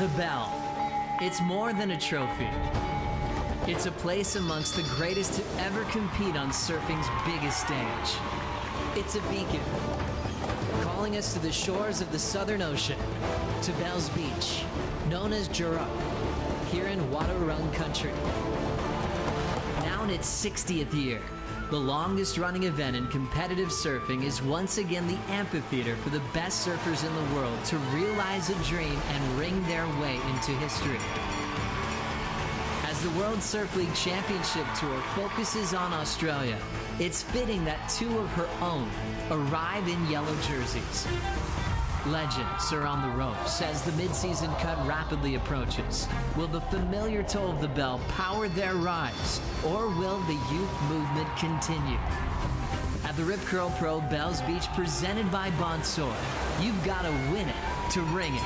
The Bell. It's more than a trophy. It's a place amongst the greatest to ever compete on surfing's biggest stage. It's a beacon, calling us to the shores of the Southern Ocean, to Bells Beach, known as Jura, here in Wadawurrung country. Now in its 60th year, the longest running event in competitive surfing is once again the amphitheater for the best surfers in the world to realize a dream and ring their way into history. As the World Surf League Championship Tour focuses on Australia, it's fitting that two of her own arrive in yellow jerseys. Legends are on the ropes as the mid-season cut rapidly approaches. Will the familiar toll of the bell power their rise, or will the youth movement continue? At the Rip Curl Pro Bells Beach presented by Bonsoir, you've got to win it to ring it.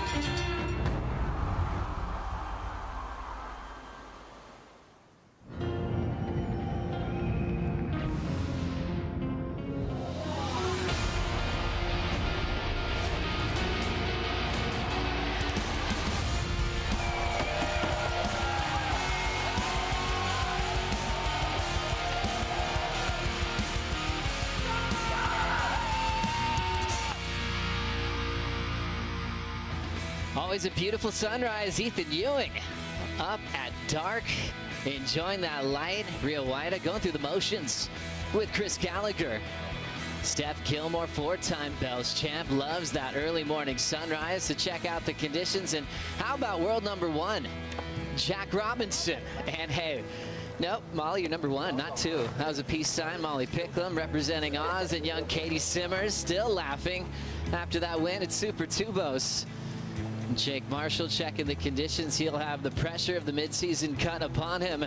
Always a beautiful sunrise. Ethan Ewing up at dark, enjoying that light. Rio Waida going through the motions with Chris Gallagher. Steph Gilmore, four-time Bells champ, loves that early morning sunrise to check out the conditions. And how about world number one, Jack Robinson? And hey, nope, Molly, you're number one, not two. That was a peace sign. Molly Picklum representing Oz, and young Katie Simmers still laughing after that win at Super Tubos. Jake Marshall checking the conditions. He'll have the pressure of the midseason cut upon him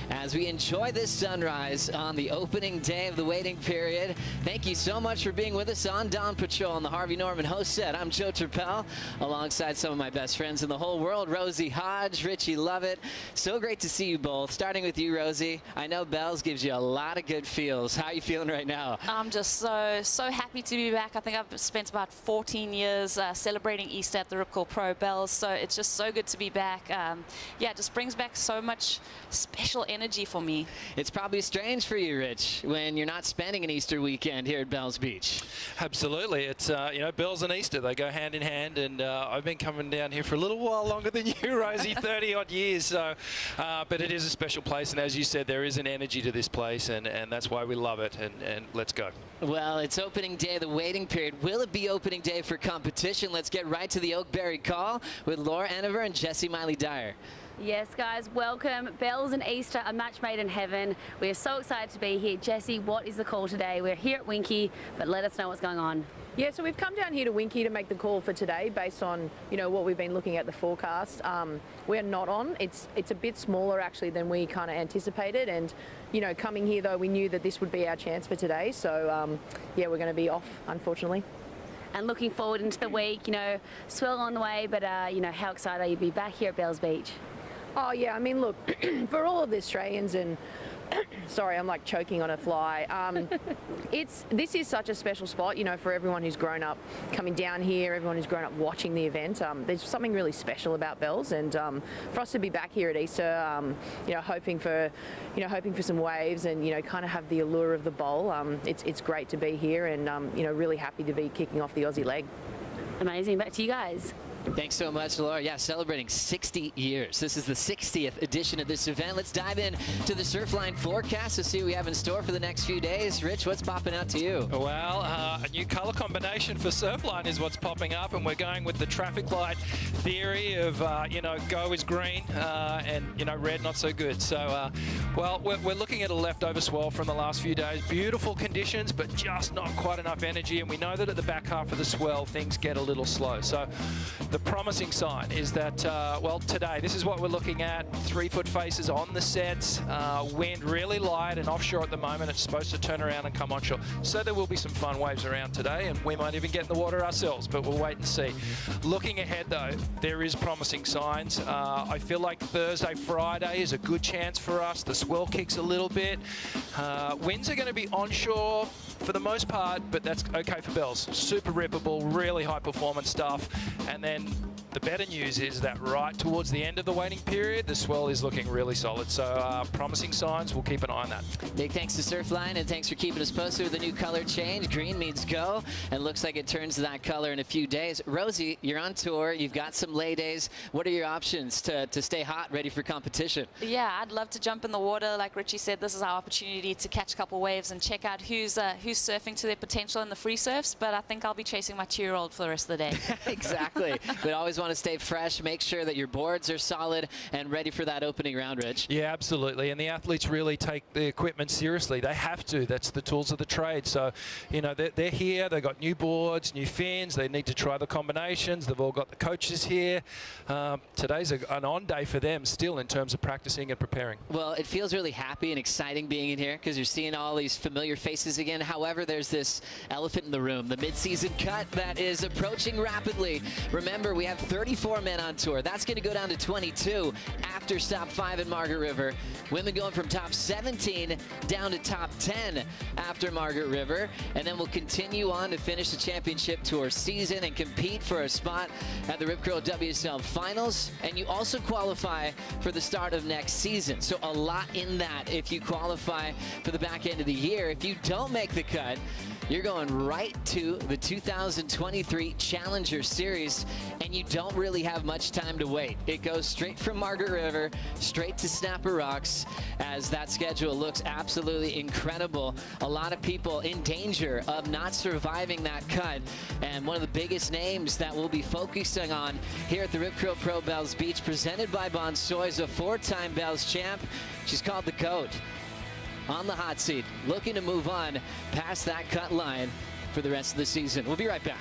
as we enjoy this sunrise on the opening day of the waiting period. Thank you so much for being with us on Dawn Patrol on the Harvey Norman host set. I'm Joe Turpel, alongside some of my best friends in the whole world, Rosie Hodge, Richie Lovett. So great to see you both. Starting with you, Rosie. I know Bells gives you a lot of good feels. How are you feeling right now? I'm just so happy to be back. I think I've spent about 14 years celebrating Easter at the Rip Curl Pro Bells, so it's just so good to be back. Yeah, it just brings back so much special energy for me. It's probably strange for you, Rich, when you're not spending an Easter weekend here at Bells Beach. Absolutely. It's, you know, Bells and Easter, they go hand in hand, and I've been coming down here for a little while longer than you, Rosie, 30-odd years. So, but it is a special place, and as you said, there is an energy to this place, and that's why we love it, and let's go. Well, it's opening day of the waiting period. Will it be opening day for competition? Let's get right to the Oakberry call with Laura Enever and Jessie Miley-Dyer. Yes, guys, welcome. Bells and Easter, a match made in heaven. We are so excited to be here. Jessie, what is the call today? We're here at Winky, but let us know what's going on. Yeah, so we've come down here to Winky to make the call for today based on, you know, what we've been looking at the forecast. We're not on. It's a bit smaller actually than we kind of anticipated, and you know, coming here though, we knew that this would be our chance for today. So yeah, we're going to be off, unfortunately. And looking forward into the week, you know, swell on the way, but you know, how excited are you to be back here at Bells Beach? Oh yeah, I mean, look, for all of the Australians and sorry, I'm like choking on a fly. This is such a special spot, you know, for everyone who's grown up coming down here, everyone who's grown up watching the event. There's something really special about Bells, and for us to be back here at Easter, you know, hoping for some waves and, you know, kind of have the allure of the bowl. It's great to be here, and you know, really happy to be kicking off the Aussie leg. Amazing. Back to you guys. Thanks so much, Laura. Yeah, celebrating 60 years. This is the 60th edition of this event. Let's dive in to the Surfline forecast to see what we have in store for the next few days. Rich, what's popping out to you? Well, a new color combination for Surfline is what's popping up, and we're going with the traffic light theory of, you know, go is green and, you know, red not so good. So, well, we're looking at a leftover swell from the last few days. Beautiful conditions, but just not quite enough energy, and we know that at the back half of the swell, things get a little slow. So the promising sign is that, well, today, this is what we're looking at. 3-foot faces on the sets, wind really light and offshore at the moment. It's supposed to turn around and come onshore. So there will be some fun waves around today, and we might even get in the water ourselves, but we'll wait and see. Looking ahead, though, there is promising signs. I feel like Thursday, Friday is a good chance for us. The swell kicks a little bit. Winds are going to be onshore for the most part, but that's okay for Bells. Super rippable, really high performance stuff. And then the better news is that right towards the end of the waiting period, the swell is looking really solid. So promising signs. We'll keep an eye on that. Big thanks to Surfline, and thanks for keeping us posted with the new color change. Green means go, and looks like it turns to that color in a few days. Rosie, you're on tour. You've got some lay days. What are your options to stay hot, ready for competition? Yeah, I'd love to jump in the water. Like Richie said, this is our opportunity to catch a couple waves and check out who's surfing to their potential in the free surfs. But I think I'll be chasing my 2-year-old for the rest of the day. Exactly. But always want to stay fresh. Make sure that your boards are solid and ready for that opening round, Rich. Yeah, absolutely. And the athletes really take the equipment seriously. They have to. That's the tools of the trade. So, you know, they're here. They've got new boards, new fins. They need to try the combinations. They've all got the coaches here. Today's an on day for them still in terms of practicing and preparing. Well, it feels really happy and exciting being in here because you're seeing all these familiar faces again. However, there's this elephant in the room, the mid-season cut that is approaching rapidly. Remember, we have 34 men on tour. That's going to go down to 22 after stop 5 in Margaret River. Women going from top 17 down to top 10 after Margaret River. And then we'll continue on to finish the championship tour season and compete for a spot at the Rip Curl WSL Finals. And you also qualify for the start of next season. So a lot in that if you qualify for the back end of the year. If you don't make the cut, you're going right to the 2023 Challenger Series, and you don't really have much time to wait. It goes straight from Margaret River, straight to Snapper Rocks, as that schedule looks absolutely incredible. A lot of people in danger of not surviving that cut, and one of the biggest names that we'll be focusing on here at the Rip Curl Pro Bells Beach, presented by Bonsoy, is a 4-time Bells champ. She's called the GOAT. On the hot seat, looking to move on past that cut line for the rest of the season. We'll be right back.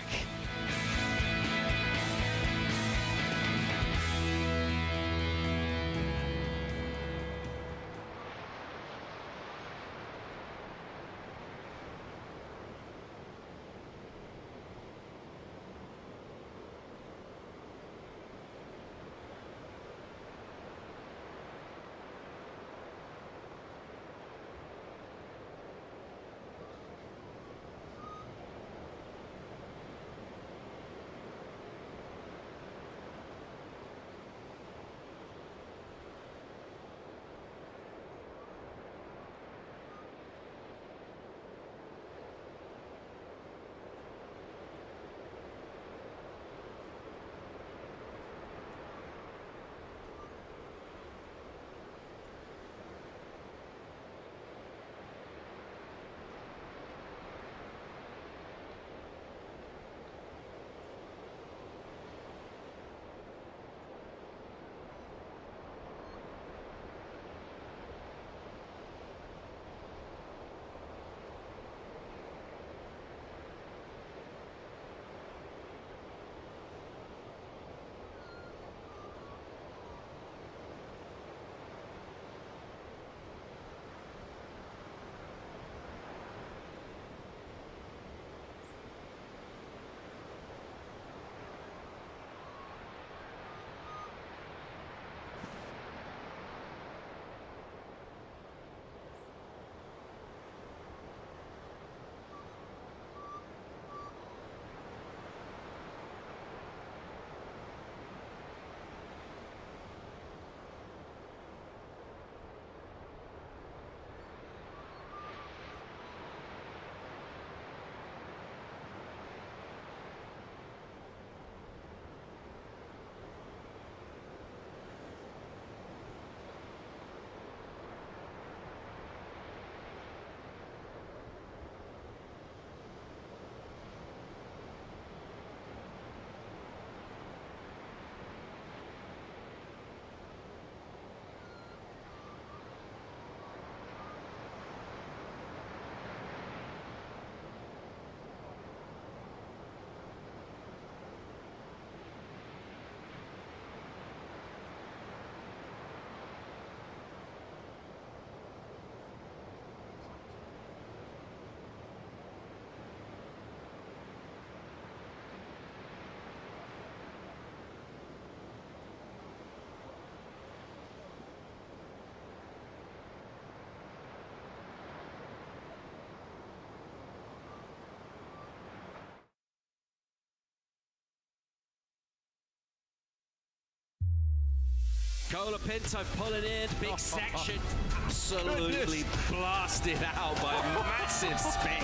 Colapinto pulling in, big section, absolutely blasted out by a massive spin.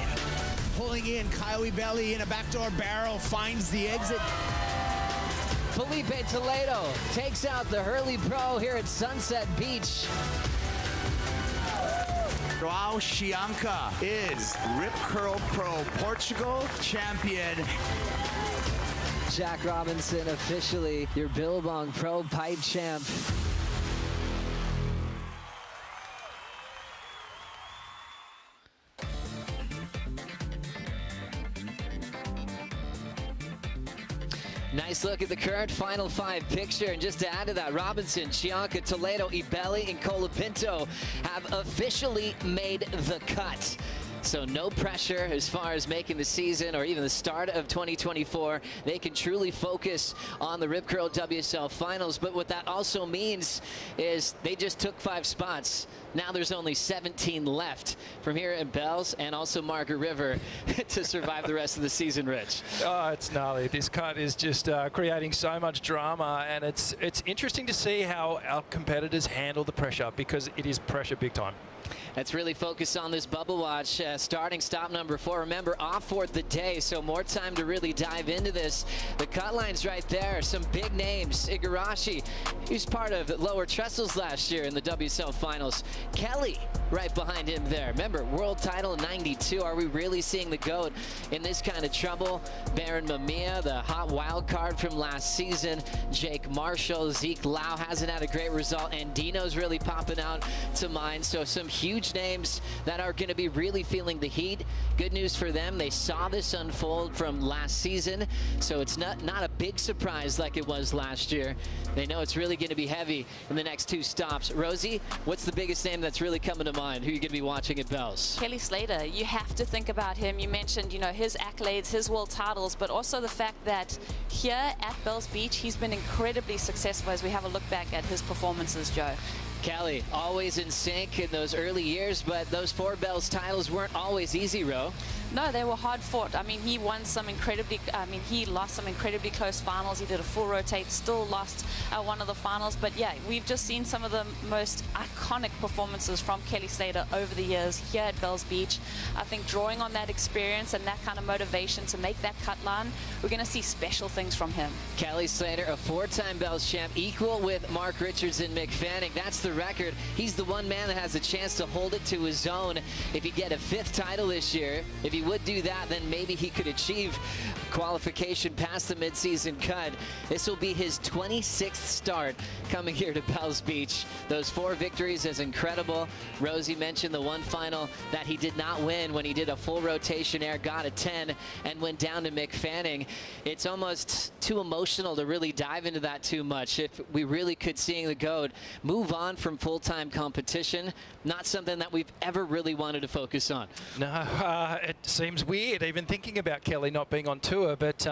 Pulling in, Kyle Belly in a backdoor barrel, finds the exit. Felipe Toledo takes out the Hurley Pro here at Sunset Beach. Joao Chianca is Rip Curl Pro Portugal champion. Jack Robinson officially your Billabong Pro Pipe champ. Nice look at the current Final Five picture. And just to add to that, Robinson, Chianca, Toledo, Ibelli, and Colapinto have officially made the cut. So no pressure as far as making the season or even the start of 2024. They can truly focus on the Rip Curl WSL Finals. But what that also means is they just took 5 spots. Now there's only 17 left from here at Bells and also Margaret River to survive the rest of the season, Rich. Oh, it's gnarly. This cut is just creating so much drama, and it's interesting to see how our competitors handle the pressure, because it is pressure big time. Let's really focus on this bubble watch. Starting stop number 4. Remember, off for the day, so more time to really dive into this. The cut line's right there. Some big names. Igarashi, who's part of Lower Trestles last year in the WSL Finals. Kelly, right behind him there. Remember, world title in '92. Are we really seeing the GOAT in this kind of trouble? Baron Mamiya, the hot wild card from last season. Jake Marshall, Zeke Lau hasn't had a great result, and Dino's really popping out to mind. So some huge names that are going to be really feeling the heat. Good news for them, they saw this unfold from last season, so it's not a big surprise like it was last year. They know it's really going to be heavy in the next 2 stops. Rosie, what's the biggest name that's really coming to mind? Who are you going to be watching at Bells? Kelly Slater, you have to think about him. You mentioned, his accolades, his world titles, but also the fact that here at Bells Beach, he's been incredibly successful as we have a look back at his performances, Joe. Kelly, always in sync in those early years, but those 4 Bells titles weren't always easy, Ro. No, they were hard fought. I mean, he lost some incredibly close finals. He did a full rotate, still lost one of the finals. But yeah, we've just seen some of the most iconic performances from Kelly Slater over the years here at Bells Beach. I think drawing on that experience and that kind of motivation to make that cut line, we're going to see special things from him. Kelly Slater, a 4-time Bells champ, equal with Mark Richards and Mick Fanning. That's the record. He's the one man that has a chance to hold it to his own if he get a 5th title this year. If he would do that, then maybe he could achieve qualification past the midseason cut. This will be his 26th start coming here to Bells Beach. Those 4 victories is incredible. Rosie mentioned the one final that he did not win when he did a full rotation air, got a 10, and went down to Mick Fanning. It's almost too emotional to really dive into that too much. If we really could seeing the GOAT move on from full-time competition, not something that we've ever really wanted to focus on. No, it seems weird even thinking about Kelly not being on tour, but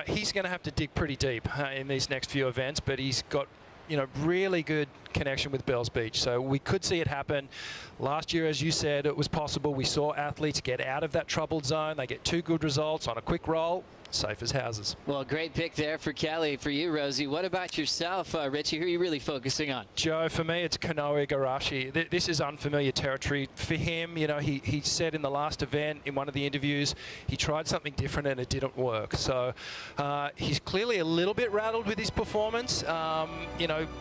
he's going to have to dig pretty deep in these next few events, but he's got really good connection with Bells Beach, so we could see it happen. Last year, as you said, it was possible. We saw athletes get out of that troubled zone. They get 2 good results on a quick roll. Safe as houses. Well, great pick there for Kelly. For you, Rosie, what about yourself, Richie? Who are you really focusing on? Joe, for me, it's Kanoa Igarashi. This is unfamiliar territory for him. He said in the last event, in one of the interviews, he tried something different and it didn't work. So he's clearly a little bit rattled with his performance.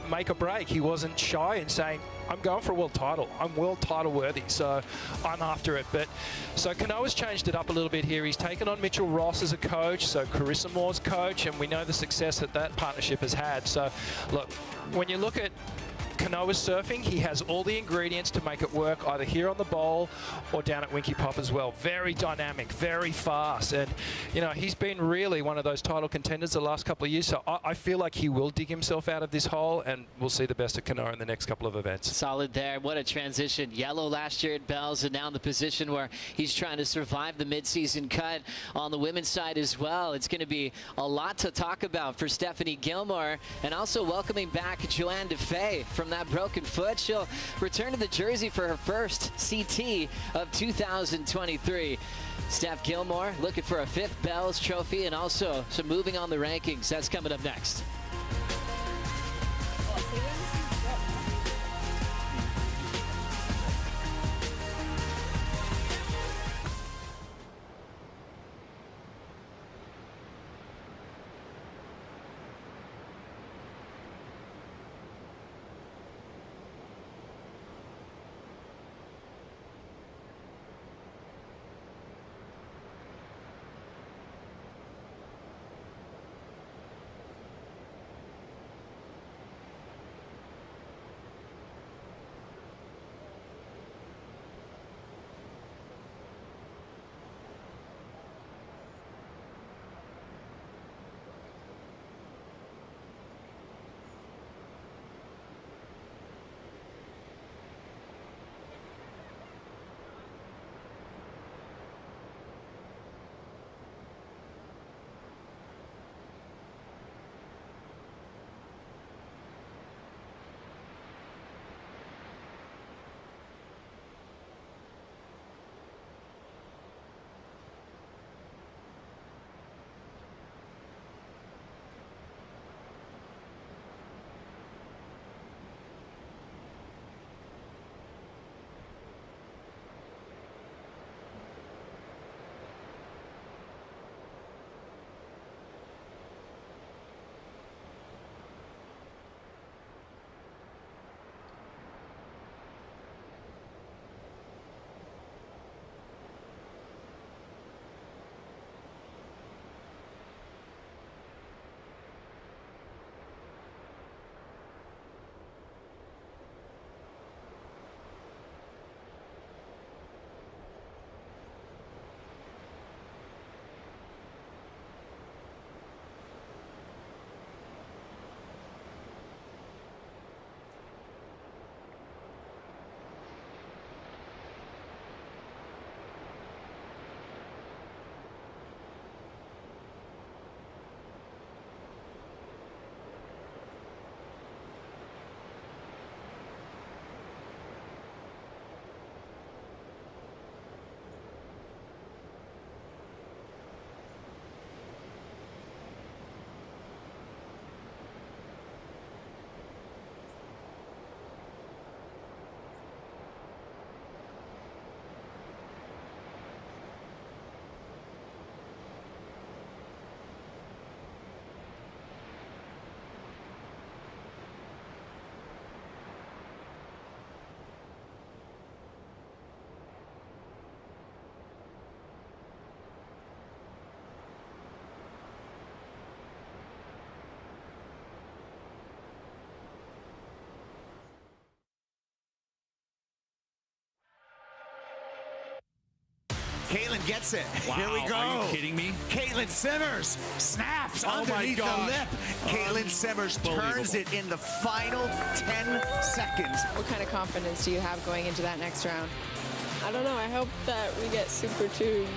Make or break. He wasn't shy in saying, I'm going for a world title. I'm world title worthy, so I'm after it. But so Kanoa's changed it up a little bit here. He's taken on Mitchell Ross as a coach, so Carissa Moore's coach, and we know the success that partnership has had. So look, when you look at Kanoa's surfing, he has all the ingredients to make it work either here on the bowl or down at Winky Pop as well. Very dynamic, very fast, and he's been really one of those title contenders the last couple of years, so I feel like he will dig himself out of this hole, and we'll see the best of Kanoa in the next couple of events. Solid there. What a transition. Yellow last year at Bells, and now in the position where he's trying to survive the midseason cut on the women's side as well. It's going to be a lot to talk about for Stephanie Gilmore, and also welcoming back Joanne DeFay from that broken foot. She'll return to the jersey for her first CT of 2023. Steph Gilmore looking for a 5th Bells trophy and also some moving on the rankings. That's coming up next. Oh, and gets it. Wow, Here we go. are you kidding me? Caitlin Simmers snaps Oh my underneath the gosh. lip. Caitlin Simmers turns it in the final 10 seconds. What kind of confidence do you have going into that next round? I don't know. I hope that we get super tuned.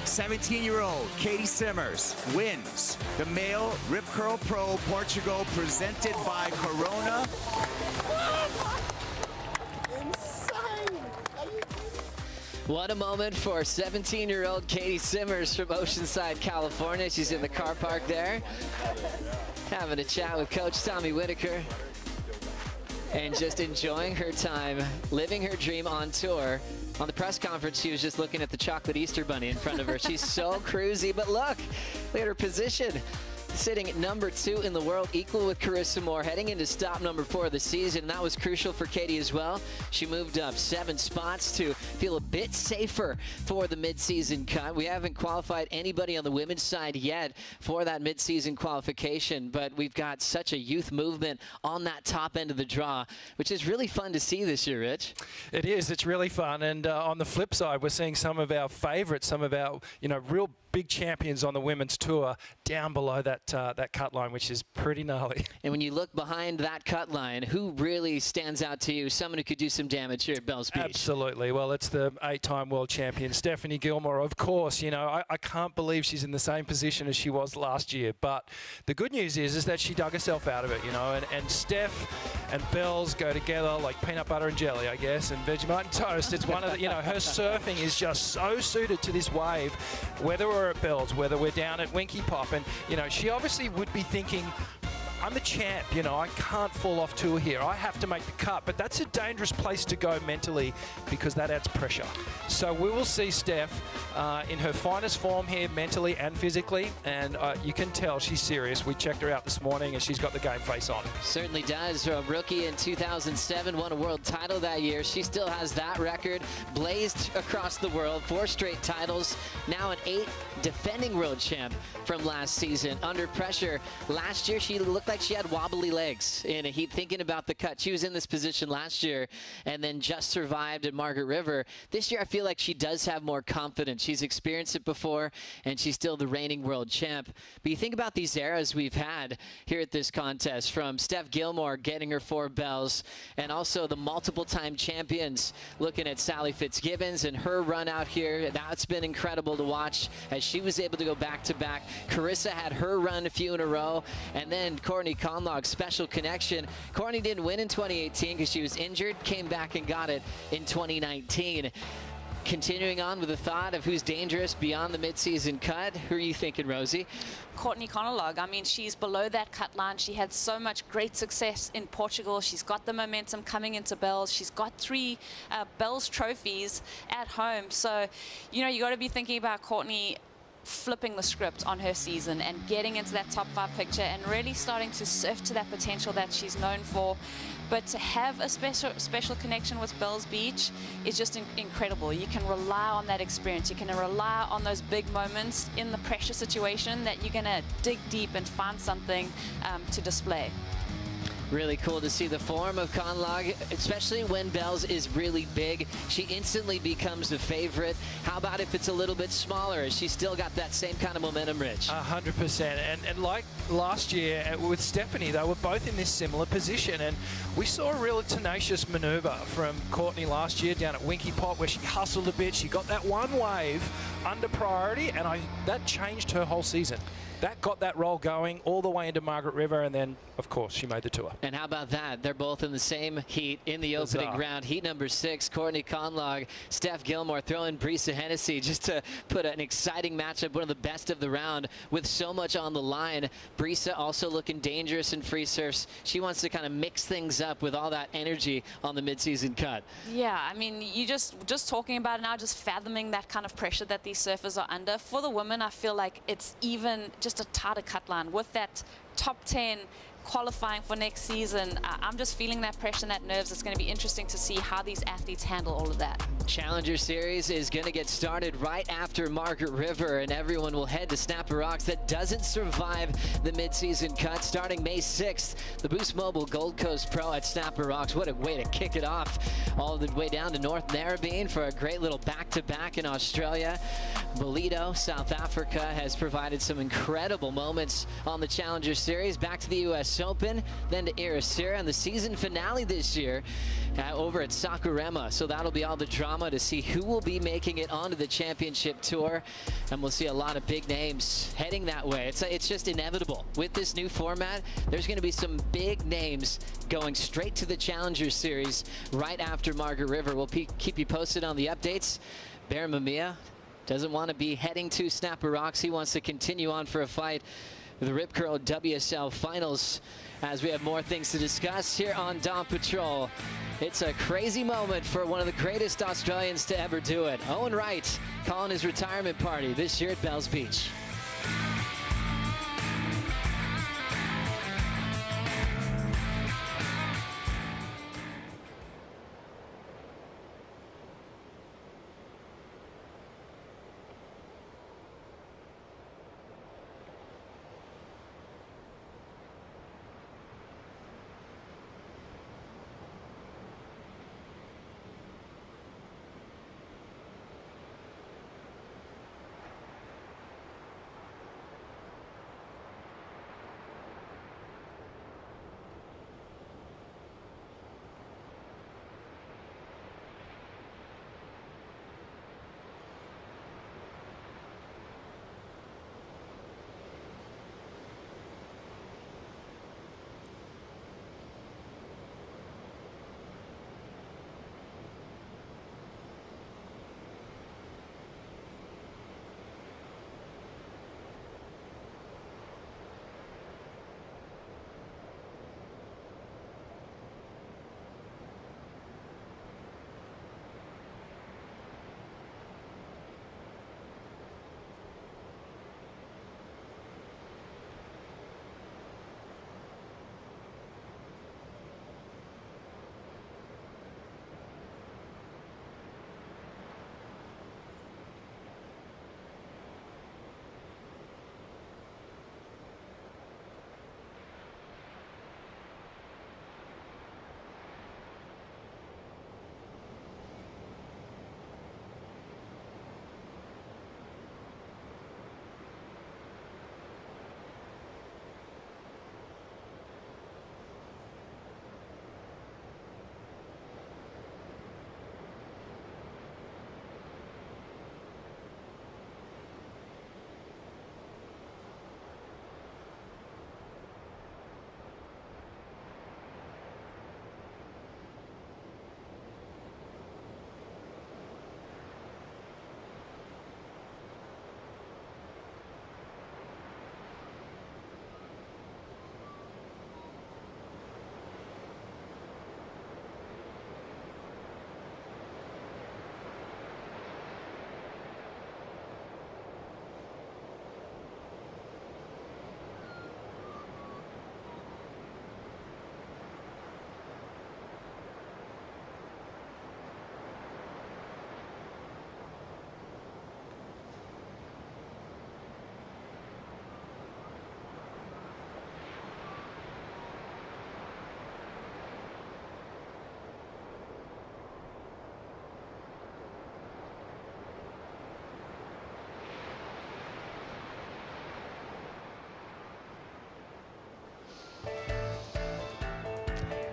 17-year-old Katie Simmers wins the male Rip Curl Pro Portugal presented by Corona. What a moment for 17-year-old Katie Simmers from Oceanside, California. She's in the car park there, having a chat with Coach Tommy Whitaker and just enjoying her time, living her dream on tour. On the press conference, she was just looking at the chocolate Easter bunny in front of her. She's so cruisy, but look at her position. Sitting at number 2 in the world, equal with Carissa Moore, heading into stop number 4 of the season. That was crucial for Katie as well. She moved up 7 spots to feel a bit safer for the midseason cut. We haven't qualified anybody on the women's side yet for that midseason qualification, but we've got such a youth movement on that top end of the draw, which is really fun to see this year, Rich. It is. It's really fun. And on the flip side, we're seeing some of our favorites, some of our, real big champions on the women's tour down below that cut line, which is pretty gnarly. And when you look behind that cut line, who really stands out to you? Someone who could do some damage here at Bells Beach. Absolutely. Well, it's the 8-time world champion, Stephanie Gilmore. Of course, I can't believe she's in the same position as she was last year. But the good news is that she dug herself out of it, and Steph and Bells go together like peanut butter and jelly, I guess, and Vegemite and toast. It's one of the, her surfing is just so suited to this wave, whether we're at Bells, whether we're down at Winky Pop. And, she obviously would be thinking, I'm the champ, I can't fall off tour here. I have to make the cut. But that's a dangerous place to go mentally because that adds pressure. So we will see Steph in her finest form here mentally and physically. And you can tell she's serious. We checked her out this morning and she's got the game face on. Certainly does. A rookie in 2007, won a world title that year. She still has that record blazed across the world. 4 straight titles. Now an 8 defending world champ from last season. Under pressure last year, she looked like she had wobbly legs in a heat. Thinking about the cut, she was in this position last year and then just survived at Margaret River. This year I feel like she does have more confidence. She's experienced it before and she's still the reigning world champ. But you think about these eras we've had here at this contest, from Steph Gilmore getting her 4 bells, and also the multiple time champions, looking at Sally Fitzgibbons and her run out here. That's been incredible to watch as she was able to go back to back. Carissa had her run a few in a row, and then Courtney Conlog's special connection. Courtney didn't win in 2018 because she was injured, came back and got it in 2019. Continuing on with the thought of who's dangerous beyond the midseason cut, who are you thinking, Rosie? Courtney Conlog. I mean, she's below that cut line. She had so much great success in Portugal. She's got the momentum coming into Bells. She's got 3 Bells trophies at home. So, you got to be thinking about Courtney flipping the script on her season and getting into that top 5 picture and really starting to surf to that potential that she's known for. But to have a special connection with Bells Beach is just incredible. You can rely on that experience. You can rely on those big moments in the pressure situation that you're going to dig deep and find something to display. Really cool to see the form of Conlog, especially when Bells is really big. She instantly becomes the favorite. How about if it's a little bit smaller? Has she still got that same kind of momentum, Rich? 100%. And like last year with Stephanie, they were both in this similar position. And we saw a real tenacious maneuver from Courtney last year down at Winky Pot, where she hustled a bit. She got that one wave under priority, and that changed her whole season. That got that roll going all the way into Margaret River, and then, of course, she made the tour. And how about that? They're both in the same heat in the opening round. Heat number 6, Courtney Conlog, Steph Gilmore throwing Brisa Hennessy just to put an exciting matchup, one of the best of the round with so much on the line. Brisa also looking dangerous in free surfs. She wants to kind of mix things up with all that energy on the midseason cut. Yeah, I mean, you just talking about it now, just fathoming that kind of pressure that these surfers are under. For the women, I feel like it's even just a tighter cut line with that top 10 qualifying for next season. I'm just feeling that pressure and that nerves. It's going to be interesting to see how these athletes handle all of that. Challenger Series is going to get started right after Margaret River, and everyone will head to Snapper Rocks that doesn't survive the midseason cut. Starting May 6th, the Boost Mobile Gold Coast Pro at Snapper Rocks. What a way to kick it off, all the way down to North Narrabeen for a great little back-to-back in Australia. Ballito, South Africa, has provided some incredible moments on the Challenger Series. Back to the U.S. Open, then to Ericeira, and the season finale this year over at Sakurema. So that'll be all the drama to see who will be making it onto the championship tour, and we'll see a lot of big names heading that way. It's just inevitable with this new format. There's going to be some big names going straight to the Challenger Series right after Margaret River. We'll keep you posted on the updates. Bear Mamiya doesn't want to be heading to Snapper Rocks. He wants to continue on for a fight with the Rip Curl WSL Finals, as we have more things to discuss here on Dawn Patrol. It's a crazy moment for one of the greatest Australians to ever do it. Owen Wright calling his retirement party this year at Bells Beach.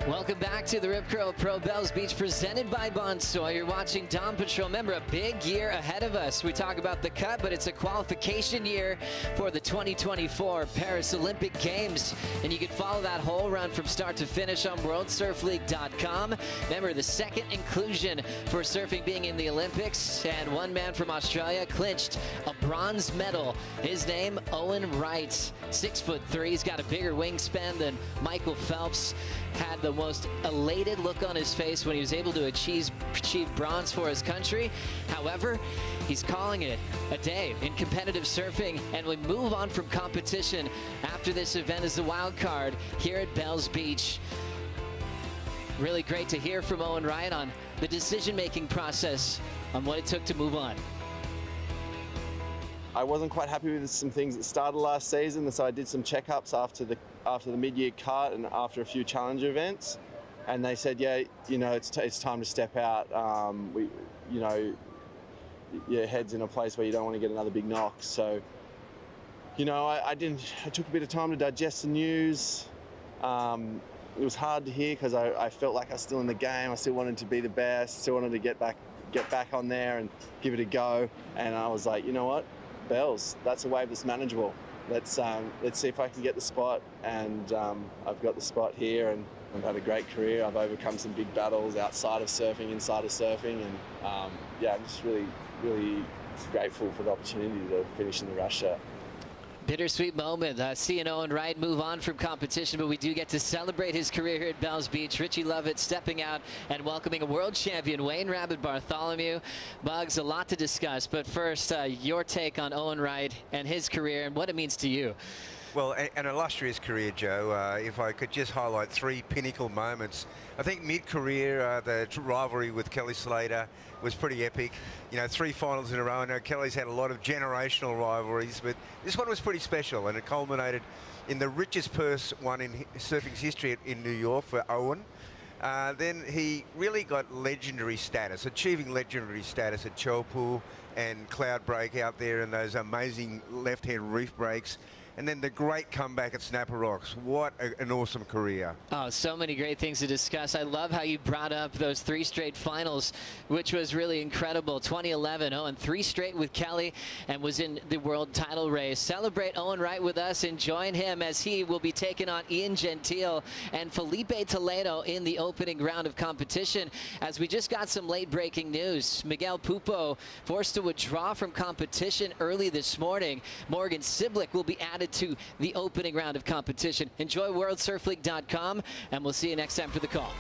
Welcome back to the Rip Curl Pro Bells Beach, presented by Bonsoy. You're watching Dawn Patrol. Remember, a big year ahead of us. We talk about the cut, but it's a qualification year for the 2024 Paris Olympic Games. And you can follow that whole run from start to finish on worldsurfleague.com. Remember, the second inclusion for surfing being in the Olympics, and one man from Australia clinched a bronze medal. His name, Owen Wright, 6'3". He's got a bigger wingspan than Michael Phelps. Had the the most elated look on his face when he was able to achieve bronze for his country. However, he's calling it a day in competitive surfing, and we move on from competition after this event as the wild card here at Bells Beach. Really great to hear from Owen Wright on the decision-making process on what it took to move on. I wasn't quite happy with some things that started last season, so I did some checkups after the mid-year cut and after a few challenger events, and they said, yeah, you know, it's time to step out. You know, your head's in a place where you don't want to get another big knock. So, you know, I took a bit of time to digest the news. It was hard to hear because I felt like I was still in the game. I still wanted to be the best. Still wanted to get back on there and give it a go. And I was like, you know what, Bells, that's a wave that's manageable. Let's see if I can get the spot. And I've got the spot here, and I've had a great career. I've overcome some big battles outside of surfing, inside of surfing, and yeah, I'm just really, really grateful for the opportunity to finish in the Russia. Bittersweet moment, seeing Owen Wright move on from competition, but we do get to celebrate his career here at Bells Beach. Richie Lovett stepping out and welcoming a world champion, Wayne Rabbit Bartholomew. Bugs, a lot to discuss, but first, your take on Owen Wright and his career and what it means to you. Well, an illustrious career, Joe. If I could just highlight 3 pinnacle moments. I think mid-career, the rivalry with Kelly Slater was pretty epic. You know, 3 finals in a row. I know Kelly's had a lot of generational rivalries, but this one was pretty special, and it culminated in the richest purse won in surfing's history in New York for Owen. Then he really got legendary status, achieving legendary status at Chopu and Cloud Break out there and those amazing left-hand reef breaks. And then the great comeback at Snapper Rocks. What an awesome career. Oh, so many great things to discuss. I love how you brought up those 3 straight finals, which was really incredible. 2011, Owen 3 straight with Kelly and was in the world title race. Celebrate Owen Wright with us and join him as he will be taking on Ian Gentile and Felipe Toledo in the opening round of competition. As we just got some late breaking news, Miguel Pupo forced to withdraw from competition early this morning. Morgan Siblick will be added to the opening round of competition. Enjoy WorldSurfLeague.com, and we'll see you next time for the call.